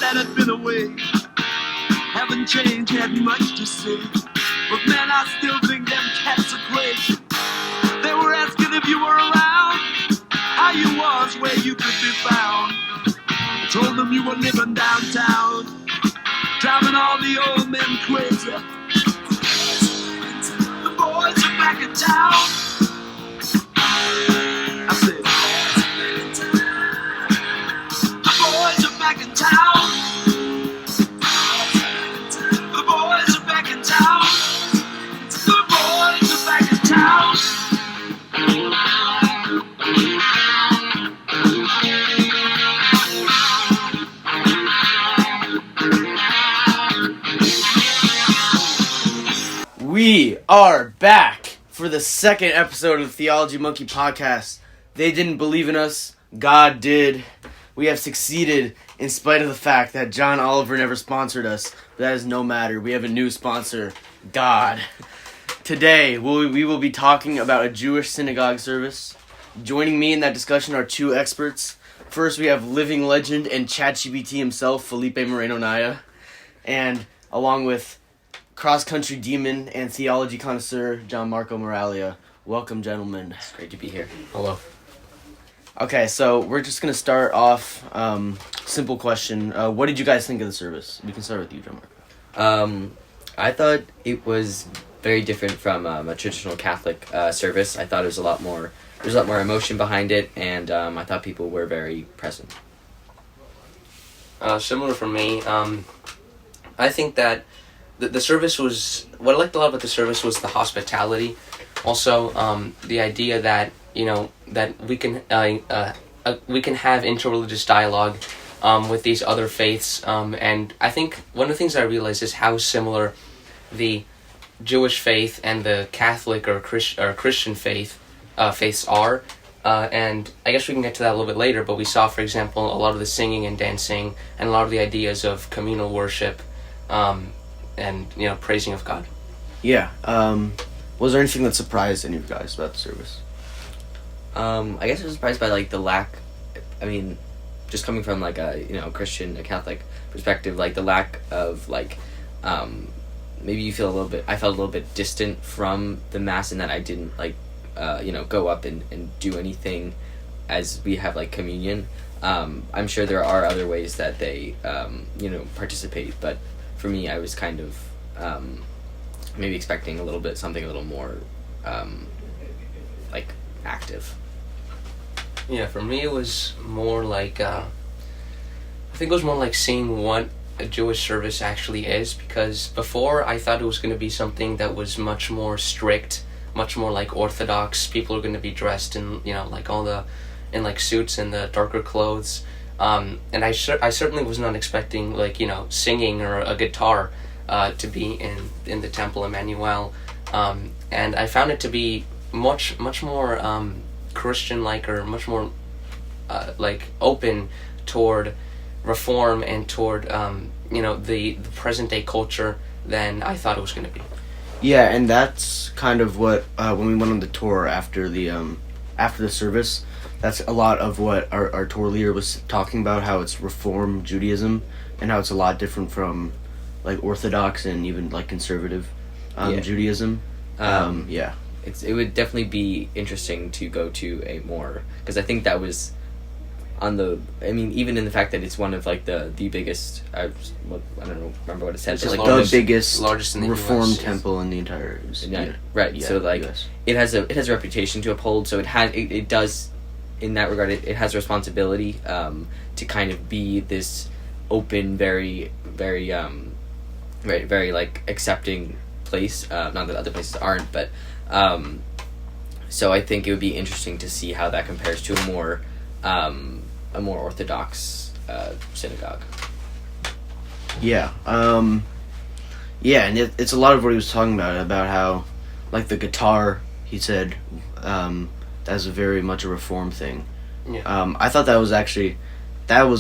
that had been away. Haven't changed, had much to say. But man, I still think them cats are crazy. They were asking if you were around, how you was, where you could be found. I told them you were living downtown, driving all the old men crazy. The boys are back in town. I said, the boys are back in town. The boys are back in town. The boys are back in town. We are back for the second episode of the Theology Monke podcast. They didn't believe in us. God did. We have succeeded in spite of the fact that John Oliver never sponsored us. But that is no matter. We have a new sponsor, God. Today, we will be talking about a Jewish synagogue service. Joining me in that discussion are two experts. First, we have living legend and ChatGPT himself, Felipe Moreno-Naya. And along with cross-country demon and theology connoisseur John Marco Moralia. Welcome, gentlemen. It's great to be here. Hello. Okay, so we're just going to start off, simple question. What did you guys think of the service? We can start with you, John Marco. I thought it was very different from a traditional Catholic service. I thought it was a lot more emotion behind it, and I thought people were very present. Similar for me. I think that the service was, what I liked a lot about the service was the hospitality. Also, the idea that, that we can have interreligious dialogue with these other faiths. And I think one of the things I realized is how similar the Jewish faith and the Catholic or Christian faiths are. And I guess we can get to that a little bit later, but we saw, for example, a lot of the singing and dancing and a lot of the ideas of communal worship. And praising of God. Yeah. Was there anything that surprised any of you guys about the service? I guess I was surprised by the lack. I mean, just coming from a Christian, a Catholic perspective, the lack of maybe you feel a little bit. I felt a little bit distant from the mass in that I didn't go up and do anything as we have communion. I'm sure there are other ways that they participate, but for me, I was kind of maybe expecting something a little more active. Yeah, for me it was more I think it was more like seeing what a Jewish service actually is, because before I thought it was going to be something that was much more strict, much more Orthodox. People are going to be dressed in in suits and the darker clothes. And I certainly was not expecting singing or a guitar to be in the Temple Emmanuel, and I found it to be much more Christian-like, or much more open toward reform and toward the present day culture than I thought it was going to be. Yeah, and that's kind of what when we went on the tour after the service. That's a lot of what our tour leader was talking about, how it's Reform Judaism, and how it's a lot different from, Orthodox and even, conservative Judaism. Yeah. It would definitely be interesting to go to a more, because I think that was even in the fact that it's one of, the biggest, I don't remember what it said, but, the biggest largest in the Reformed US, temple in the entire... Right, yeah, so, US. it has a reputation to uphold, so it does... In that regard, it has a responsibility to kind of be this open, very, very, very accepting place. Not that other places aren't, but so I think it would be interesting to see how that compares to a more Orthodox synagogue. Yeah. Yeah, and it's a lot of what he was talking about how, the guitar, he said, that's very much a Reform thing. Yeah. I thought that was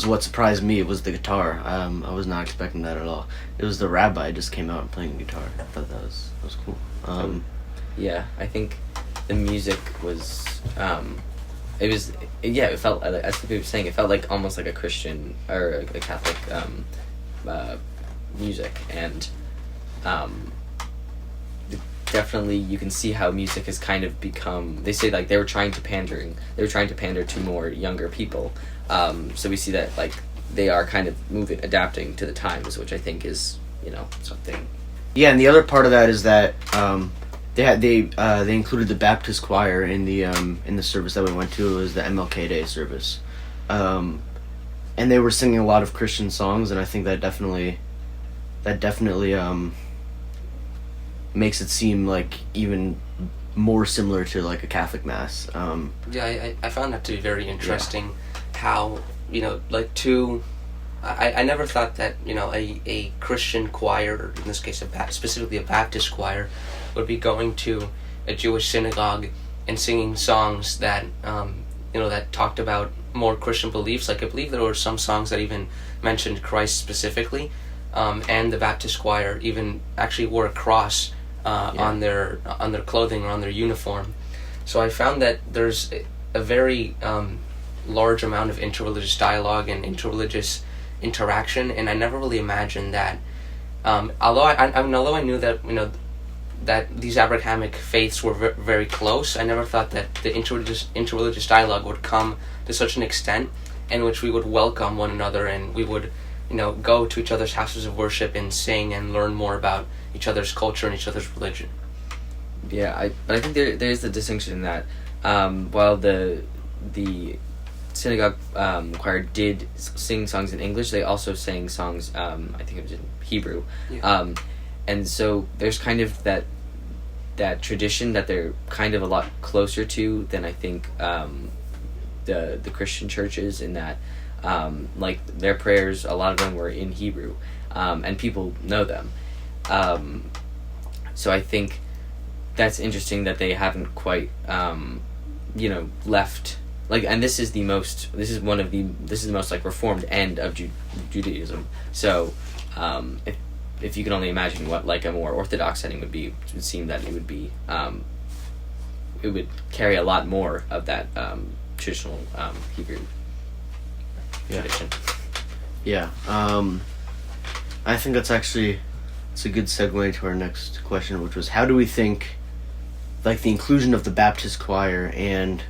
what surprised me. It was the guitar. I was not expecting that at all. It was the rabbi just came out and playing guitar. I thought that was cool. Yeah, I think the music was it felt, as people were saying, it felt like almost like a Christian or a Catholic music, and definitely you can see how music has kind of become, they say like they were trying to pander to more younger people, so we see that like they are kind of adapting to the times, which I think is, something. Yeah, and the other part of that is that they included the Baptist choir in the service that we went to. It was the MLK Day service, and they were singing a lot of Christian songs, and I think that definitely makes it seem like even more similar to like a Catholic mass. I found that to be very interesting. How I never thought that a Christian choir, in this case specifically a Baptist choir, would be going to a Jewish synagogue and singing songs that that talked about more Christian beliefs. Like I believe there were some songs that even mentioned Christ specifically, and the Baptist choir even actually wore a cross on their clothing or on their uniform. So I found that there's a very large amount of interreligious dialogue and interreligious interaction, and I never really imagined that. Although I knew that that these Abrahamic faiths were very close, I never thought that the interreligious dialogue would come to such an extent in which we would welcome one another, and we would go to each other's houses of worship and sing and learn more about each other's culture and each other's religion. Yeah, but I think there is the distinction in that while the synagogue choir did sing songs in English, they also sang songs, I think it was in Hebrew. Yeah. And so there's kind of that tradition that they're kind of a lot closer to than I think the Christian churches, in that like their prayers, a lot of them were in Hebrew, and people know them. So I think that's interesting that they haven't quite left, like, and this is the most like reformed end of Judaism. So if you can only imagine what like a more orthodox setting would be, it would seem that it would be it would carry a lot more of that traditional Hebrew tradition. Yeah. I think it's a good segue to our next question, which was, how do we think like the inclusion of the Baptist choir and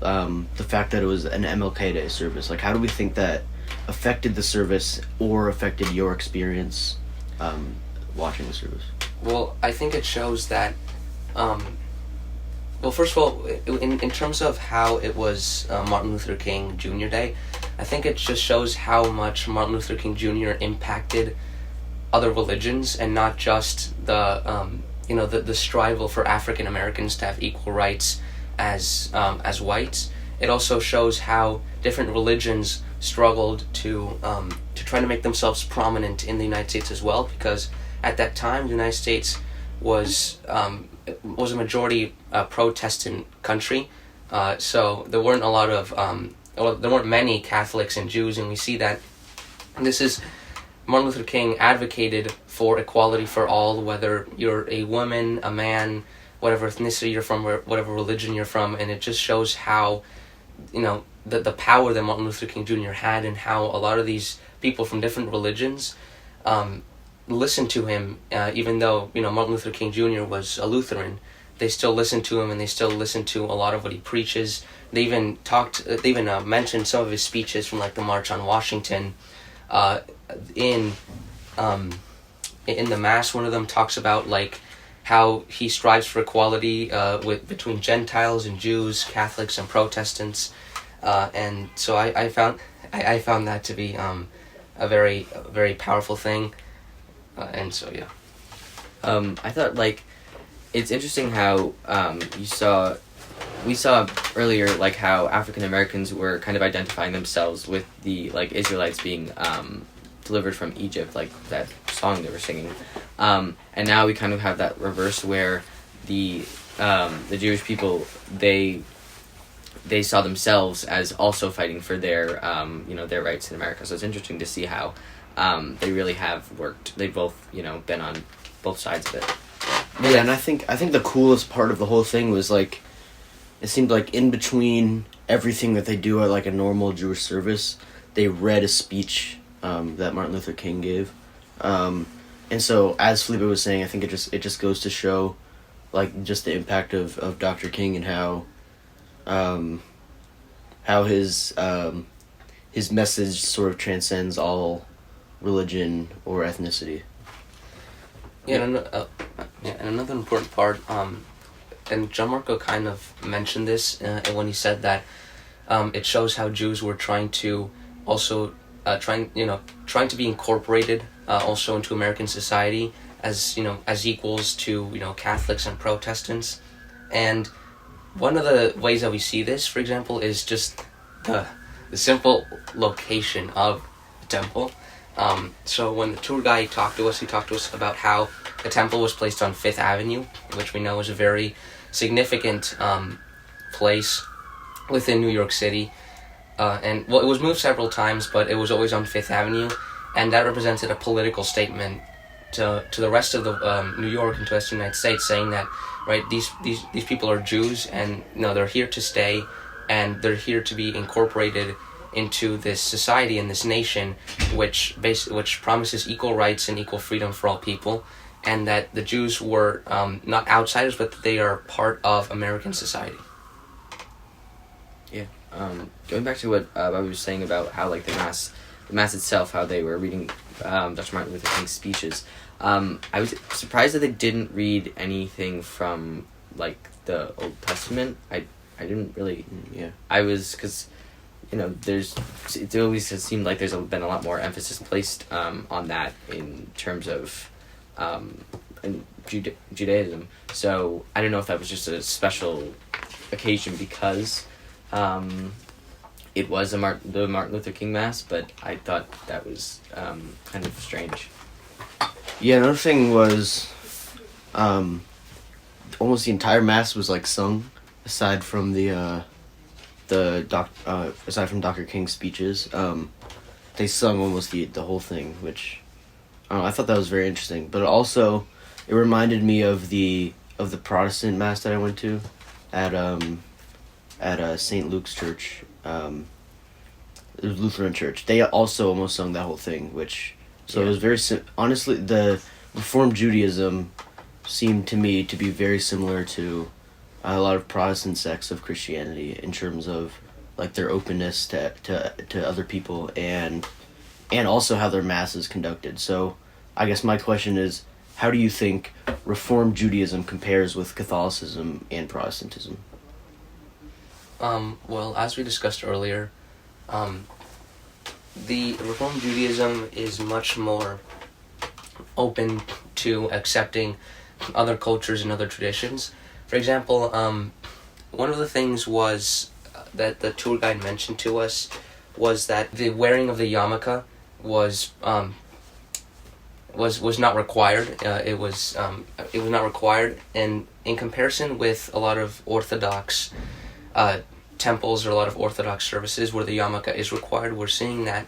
the fact that it was an MLK Day service, like how do we think that affected the service or affected your experience watching the service? Well, I think it shows that well, first of all, in terms of how it was Martin Luther King Jr. Day, I think it just shows how much Martin Luther King Jr. impacted other religions, and not just the strival for African Americans to have equal rights as whites. It also shows how different religions struggled to try to make themselves prominent in the United States as well, because at that time the United States was a majority Protestant country, so there weren't a lot of there weren't many Catholics and Jews, and we see that Martin Luther King advocated for equality for all, whether you're a woman, a man, whatever ethnicity you're from, whatever religion you're from, and it just shows how the power that Martin Luther King Jr. had, and how a lot of these people from different religions listened to him, even though Martin Luther King Jr. was a Lutheran. They still listened to him, and they still listened to a lot of what he preaches. They even mentioned some of his speeches from like the March on Washington. In the Mass, one of them talks about like how he strives for equality between Gentiles and Jews, Catholics and Protestants, and so I found that to be a very very powerful thing, and so yeah. I thought like it's interesting how we saw earlier like how African Americans were kind of identifying themselves with the like Israelites being delivered from Egypt, like that song they were singing, and now we kind of have that reverse where the Jewish people they saw themselves as also fighting for their their rights in America. So it's interesting to see how they really have worked. They've both been on both sides of it. Yeah, and I think the coolest part of the whole thing was like it seemed like in between everything that they do at like a normal Jewish service, they read a speech that Martin Luther King gave. And so, as Felipe was saying, I think it just goes to show, like, just the impact of Dr. King and how his message sort of transcends all religion or ethnicity. And another important part, and John Marco kind of mentioned this when he said that it shows how Jews were trying to also trying to be incorporated also into American society as equals to Catholics and Protestants. And one of the ways that we see this, for example, is just the simple location of the temple. So when the tour guide talked to us, he talked to us about how the temple was placed on Fifth Avenue, which we know is a very significant place within New York City. And it was moved several times, but it was always on Fifth Avenue, and that represented a political statement to the rest of the New York and to the rest of the United States, saying that these people are Jews, and they're here to stay, and they're here to be incorporated into this society and this nation, which promises equal rights and equal freedom for all people, and that the Jews were not outsiders, but that they are part of American society. Yeah. Going back to what Bobby was saying about how like the mass itself, how they were reading Dr. Martin Luther King's speeches. I was surprised that they didn't read anything from like the Old Testament. I didn't really. Yeah. I was because it always has seemed like there's been a lot more emphasis placed on that in terms of in Judaism. So I don't know if that was just a special occasion because it was the Martin Luther King Mass, but I thought that was kind of strange. Yeah, another thing was almost the entire Mass was like sung, aside from aside from Dr. King's speeches. They sung almost the whole thing, which I thought that was very interesting. But also, it reminded me of the Protestant Mass that I went to at St. Luke's Church. It was Lutheran Church. They also almost sung that whole thing, which it was very honestly, the Reformed Judaism seemed to me to be very similar to a lot of Protestant sects of Christianity in terms of like their openness to other people and also how their mass is conducted. So I guess my question is, how do you think Reformed Judaism compares with Catholicism and Protestantism? Well, as we discussed earlier, the Reformed Judaism is much more open to accepting other cultures and other traditions. For example, one of the things was that the tour guide mentioned to us was that the wearing of the yarmulke was not required. It was not required, and in comparison with a lot of Orthodox temples or a lot of Orthodox services where the yarmulke is required, we're seeing that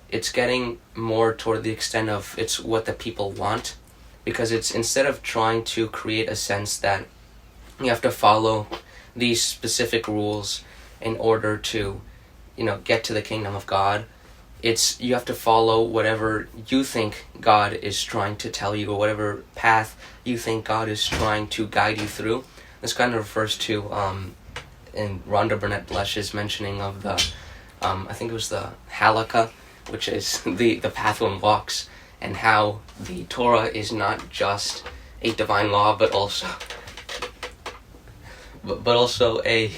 it's getting more toward the extent of it's what the people want, because it's instead of trying to create a sense that you have to follow these specific rules in order to get to the kingdom of God, it's you have to follow whatever you think God is trying to tell you, or whatever path you think God is trying to guide you through. This kind of refers to in Rhonda Burnett Blesch's mentioning of the I think it was the halakha, which is the path one walks, and how the Torah is not just a divine law, but also a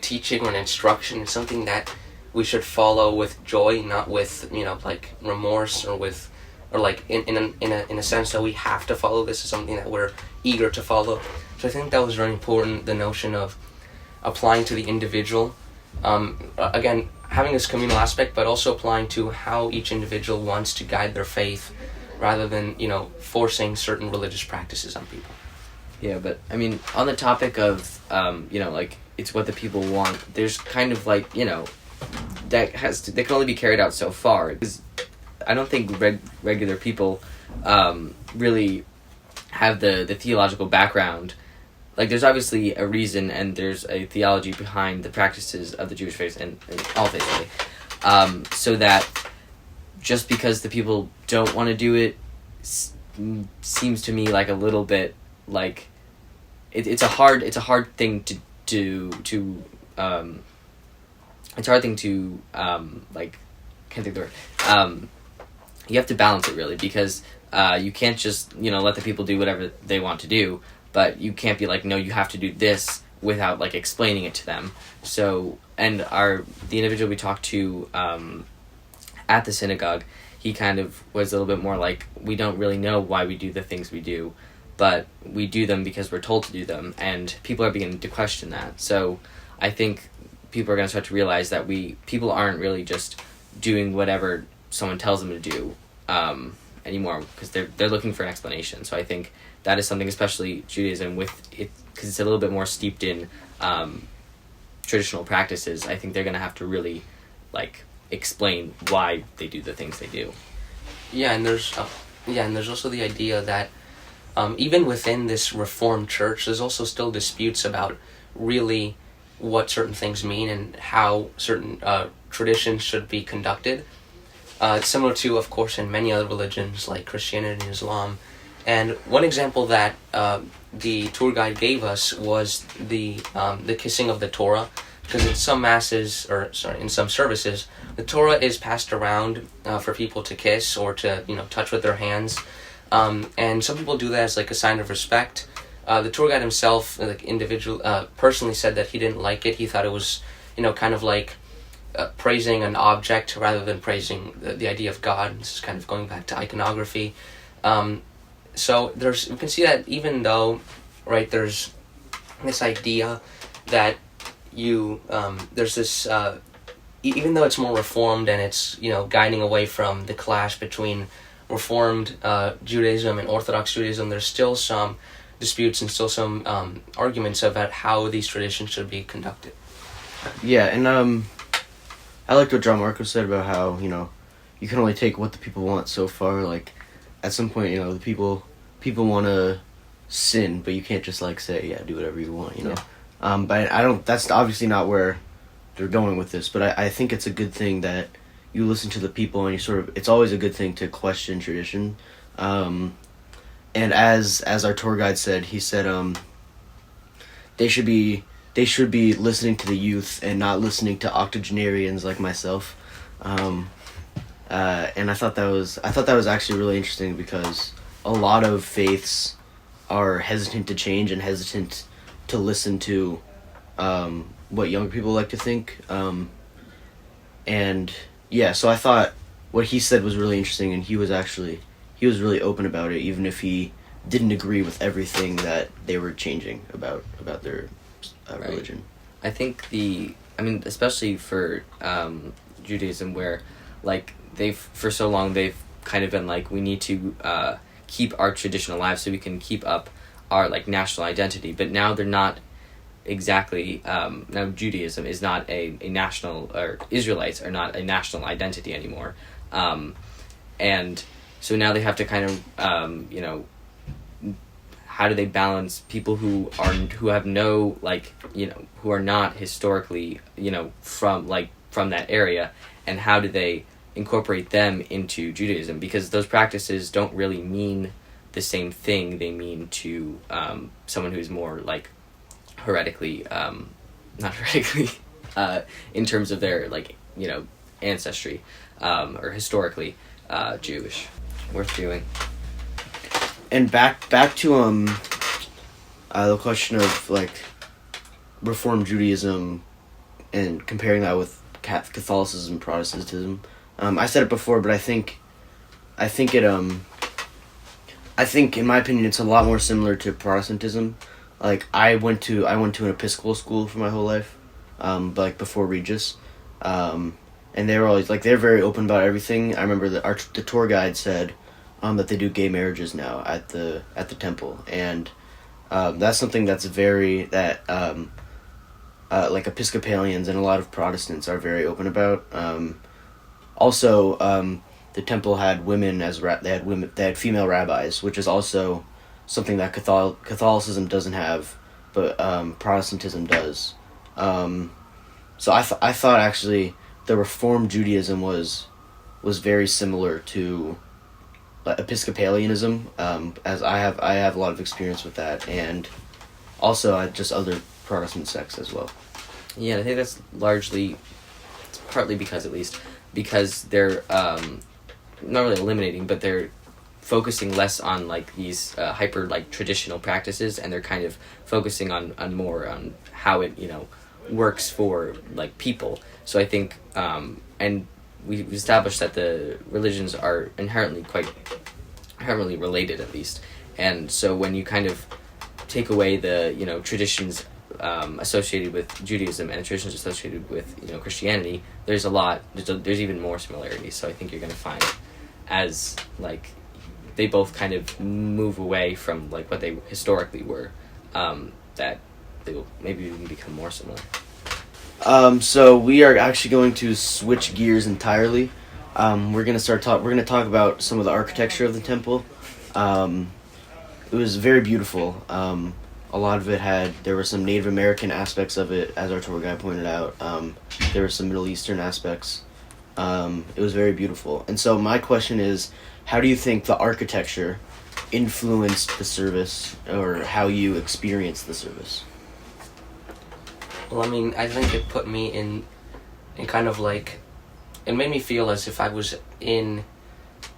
teaching or an instruction. It's something that we should follow with joy, not with like remorse or in a sense that we have to follow. This is something that we're eager to follow. So I think that was very important, the notion of applying to the individual. Again, having this communal aspect, but also applying to how each individual wants to guide their faith, rather than forcing certain religious practices on people. Yeah, but I mean, on the topic of like it's what the people want, there's kind of like that can only be carried out so far, because I don't think regular people really have the theological background like there's obviously a reason and there's a theology behind the practices of the Jewish faith and all faiths really, so that just because the people don't want to do it seems to me like a little bit like it's a hard thing to it's a hard thing to like, can't think of the word. You have to balance it really, because you can't just, let the people do whatever they want to do, but you can't be like, no, you have to do this without like explaining it to them. So, and the individual we talked to at the synagogue, he kind of was a little bit more like, we don't really know why we do the things we do, but we do them because we're told to do them, and people are beginning to question that. So I think people are going to start to realize that people aren't really just doing whatever someone tells them to do anymore, because they're looking for an explanation. So I think that is something, especially Judaism, with it, because it's a little bit more steeped in traditional practices. I think they're going to have to really like explain why they do the things they do. Yeah, and there's also the idea that even within this Reformed church, there's also still disputes about really what certain things mean and how certain traditions should be conducted. Similar to, of course, in many other religions like Christianity and Islam. And one example that the tour guide gave us was the kissing of the Torah, because in some in some services, the Torah is passed around for people to kiss or to touch with their hands, and some people do that as like a sign of respect. The tour guide himself, personally said that he didn't like it. He thought it was kind of like praising an object rather than praising the idea of God. This is kind of going back to iconography. So we can see that even though, right, there's this idea that there's this, even though it's more Reformed and it's, guiding away from the clash between Reformed Judaism and Orthodox Judaism, there's still some disputes and still some arguments about how these traditions should be conducted. Yeah, and I liked what John Marco said about how, you can only take what the people want so far. Like, at some point, the people want to sin, but you can't just like say, yeah, do whatever you want, Yeah. But that's obviously not where they're going with this, but I think it's a good thing that you listen to the people and it's always a good thing to question tradition. And as our tour guide said, he said they should be listening to the youth and not listening to octogenarians like myself. And I thought that was actually really interesting, because a lot of faiths are hesitant to change and hesitant to listen to what younger people like to think. And yeah, so I thought what he said was really interesting, and he was really open about it, even if he didn't agree with everything that they were changing about their religion. I think especially for Judaism, where like for so long they've kind of been like, we need to keep our tradition alive so we can keep up our like national identity, but now they're not exactly now Judaism is not a national, or Israelites are not a national identity anymore, and so now they have to kind of how do they balance people who have no like who are not historically from that area, and how do they incorporate them into Judaism, because those practices don't really mean the same thing they mean to someone who's more like heretically not heretically in terms of their like ancestry or historically Jewish. Worth doing. And back to the question of like Reformed Judaism and comparing that with Catholicism and Protestantism. I said it before, but I think in my opinion it's a lot more similar to Protestantism. Like I went to an Episcopal school for my whole life, like before Regis, and they were always like, they're very open about everything. I remember the tour guide said that they do gay marriages now at the temple, and that's something that's like Episcopalians and a lot of Protestants are very open about. Also, the temple had women they had female rabbis, which is also something that Catholicism doesn't have. but Protestantism does. So I thought actually the Reformed Judaism was very similar to Episcopalianism, as I have a lot of experience with that, and also just other Protestant sects as well. Yeah, I think that's largely, it's partly because they're not really eliminating, but they're focusing less on like these hyper like traditional practices, and they're kind of focusing on more on how it works for like people. So I think and we've established that the religions are inherently related, at least. And so when you kind of take away the traditions associated with Judaism and traditions associated with Christianity, there's even more similarities. So I think you're going to find as like they both kind of move away from like what they historically were, that they will maybe even become more similar. So we are actually going to switch gears entirely. We're gonna talk about some of the architecture of the temple. It was very beautiful. A lot of it there were some Native American aspects of it, as our tour guide pointed out. There were some Middle Eastern aspects. It was very beautiful. And so my question is, how do you think the architecture influenced the service, or how you experienced the service? Well, I mean, I think it put me in kind of like, it made me feel as if I was in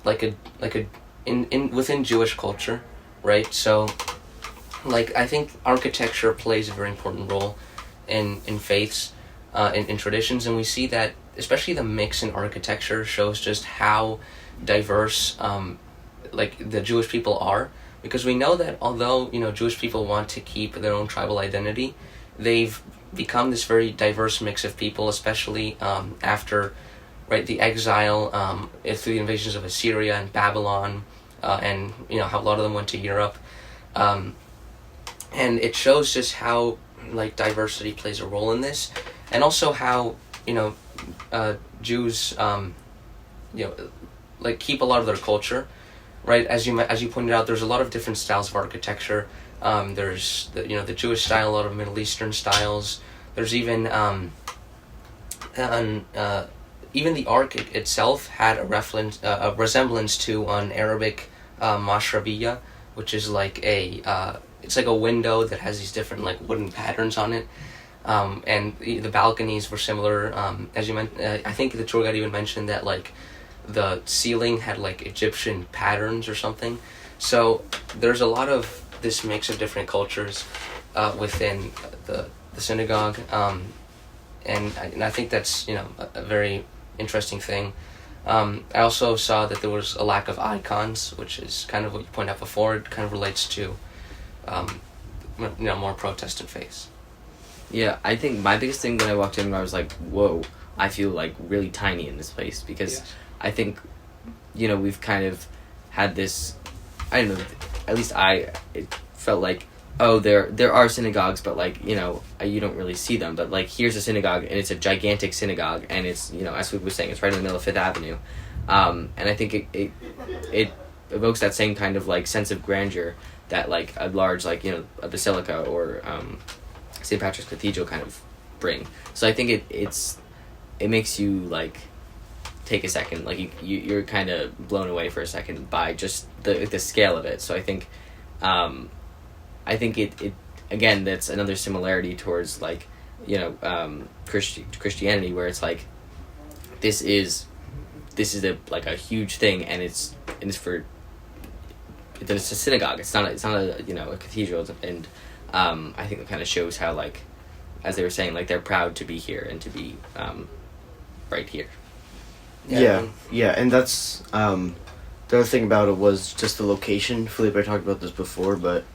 within Jewish culture, right? So, like, I think architecture plays a very important role in faiths, in traditions, and we see that especially the mix in architecture shows just how diverse like the Jewish people are, because we know that although Jewish people want to keep their own tribal identity, they've become this very diverse mix of people, especially after the exile through the invasions of Assyria and Babylon, and how a lot of them went to Europe, and it shows just how like diversity plays a role in this, and also how Jews like keep a lot of their culture, right? As you pointed out, there's a lot of different styles of architecture. There's the Jewish style, a lot of Middle Eastern styles. There's even even the ark itself had a resemblance to an Arabic mashrabiya, which is like it's like a window that has these different like wooden patterns on it. And the balconies were similar. As you mentioned, I think the tour guide even mentioned that like the ceiling had like Egyptian patterns or something. So there's a lot of this mix of different cultures within the synagogue, and I think that's a very interesting thing. I also saw that there was a lack of icons, which is kind of what you pointed out before. It kind of relates to more Protestant faiths. Yeah, I think my biggest thing when I walked in, I was like, whoa, I feel like really tiny in this place, because Yes. I think, we've kind of had this, I don't know, at least it felt like, oh, there are synagogues, but like, you don't really see them, but like, here's a synagogue, and it's a gigantic synagogue, and it's, as we were saying, it's right in the middle of Fifth Avenue, and I think it evokes that same kind of like sense of grandeur that like a large, like, a basilica or, St. Patrick's Cathedral kind of bring. So I think it makes you like take a second, like you're kind of blown away for a second by just the scale of it. So I think it again, that's another similarity towards like Christianity, where it's like this is a huge thing, and it's a synagogue. It's not a cathedral, and I think it kind of shows how, like, as they were saying, like, they're proud to be here and to be right here. Yeah, and that's the other thing about it was just the location. Felipe, I talked about this before, but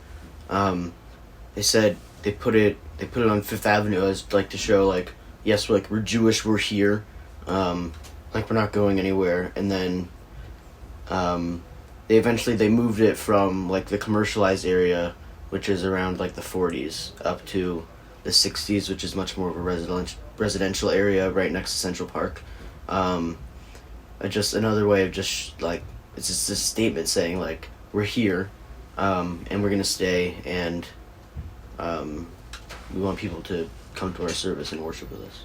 they said they put it on Fifth Avenue as like to show like, yes, we're Jewish, we're here, like we're not going anywhere. And then they moved it from like the commercialized area, which is around like the 40s, up to the 60s, which is much more of a residential area right next to Central Park. Just another way of just like, it's just a statement saying like, we're here, and we're gonna stay, and we want people to come to our service and worship with us.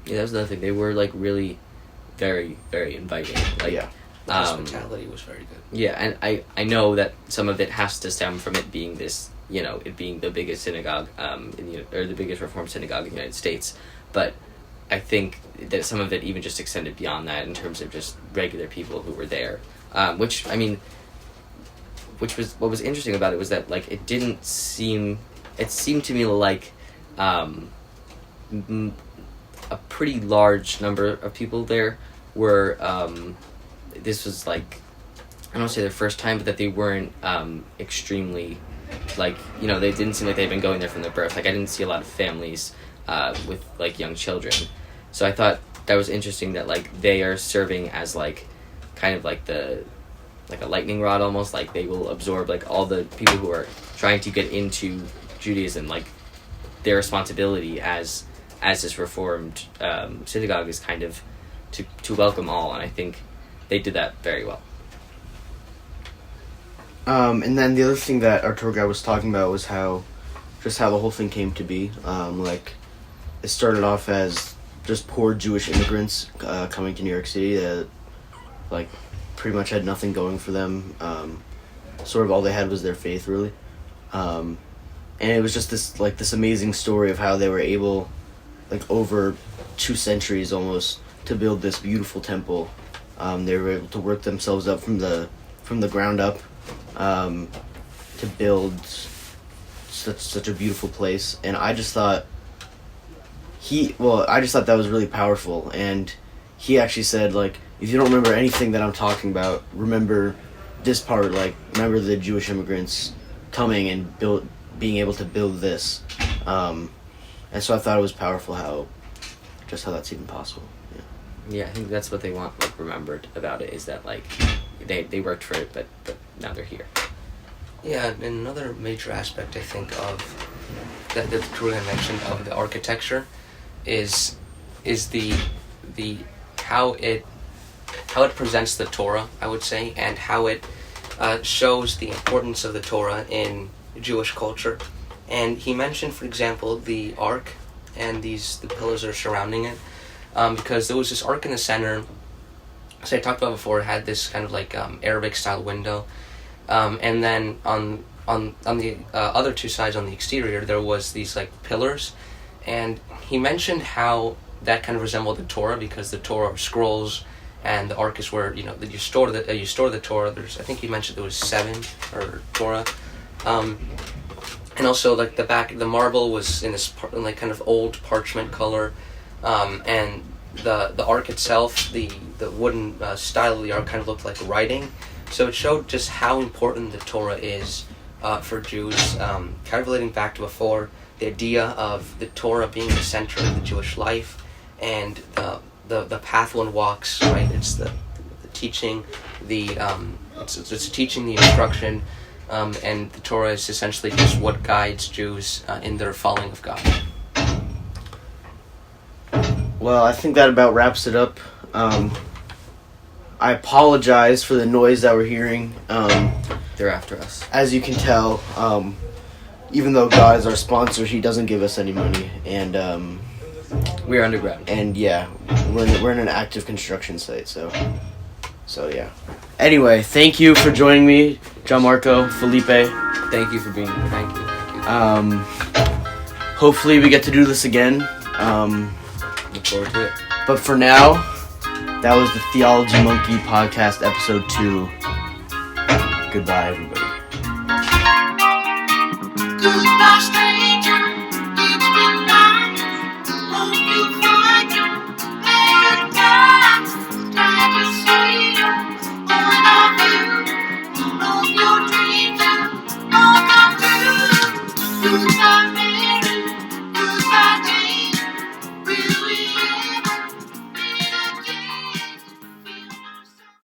Yeah, that was another thing. They were like really very, very inviting. Like, Yeah. The hospitality was very good. Yeah, and I know that some of it has to stem from it being this, it being the biggest synagogue or the biggest Reformed synagogue in the United States, but I think that some of it even just extended beyond that in terms of just regular people who were there, which was what was interesting about it was that like it seemed to me like a pretty large number of people there were this was like, I don't want to say their first time, but that they weren't extremely, like, they didn't seem like they'd been going there from their birth. Like, I didn't see a lot of families with, like, young children. So I thought that was interesting that, like, they are serving as, like, kind of like a lightning rod almost. Like, they will absorb, like, all the people who are trying to get into Judaism. Like, their responsibility as this Reformed synagogue is kind of to welcome all. And I think they did that very well. And then the other thing that our tour guide was talking about was how the whole thing came to be. Like, it started off as just poor Jewish immigrants coming to New York City that, like, pretty much had nothing going for them. Sort of all they had was their faith, really. And it was just this amazing story of how they were able, like, over 2 centuries almost, to build this beautiful temple. They were able to work themselves up from the ground up to build such a beautiful place. And I just thought that was really powerful. And he actually said, like, if you don't remember anything that I'm talking about, remember this part. Like, remember the Jewish immigrants coming and being able to build this. And so I thought it was powerful how that's even possible. Yeah, I think that's what they want, like, remembered about it, is that, like, they worked for it, but now they're here. Yeah, and another major aspect, I think, of that Julian mentioned of the architecture is the how it presents the Torah, I would say, and how it shows the importance of the Torah in Jewish culture. And he mentioned, for example, the Ark and the pillars that are surrounding it. Because there was this ark in the center, as I talked about before, it had this kind of like Arabic style window, and then on the other 2 sides on the exterior there was these like pillars, and he mentioned how that kind of resembled the Torah, because the Torah are scrolls, and the ark is where that you store the Torah. I think he mentioned there was 7 or Torah, and also like the marble was in this like kind of old parchment color. And the ark itself, the wooden style of the ark kind of looked like writing. So it showed just how important the Torah is for Jews, kind of relating back to before, the idea of the Torah being the center of the Jewish life, and the path one walks, right? It's the teaching, it's teaching, the instruction, and the Torah is essentially just what guides Jews in their following of God. Well, I think that about wraps it up. I apologize for the noise that we're hearing. They're after us. As you can tell, even though God is our sponsor, he doesn't give us any money. And we're underground. And yeah, we're in an active construction site, so yeah. Anyway, thank you for joining me, John Marco, Felipe. Thank you for being here. Thank you. Hopefully we get to do this again. Look forward to it. But for now, that was the Theology Monke podcast, episode 2. Goodbye, everybody. Goodbye,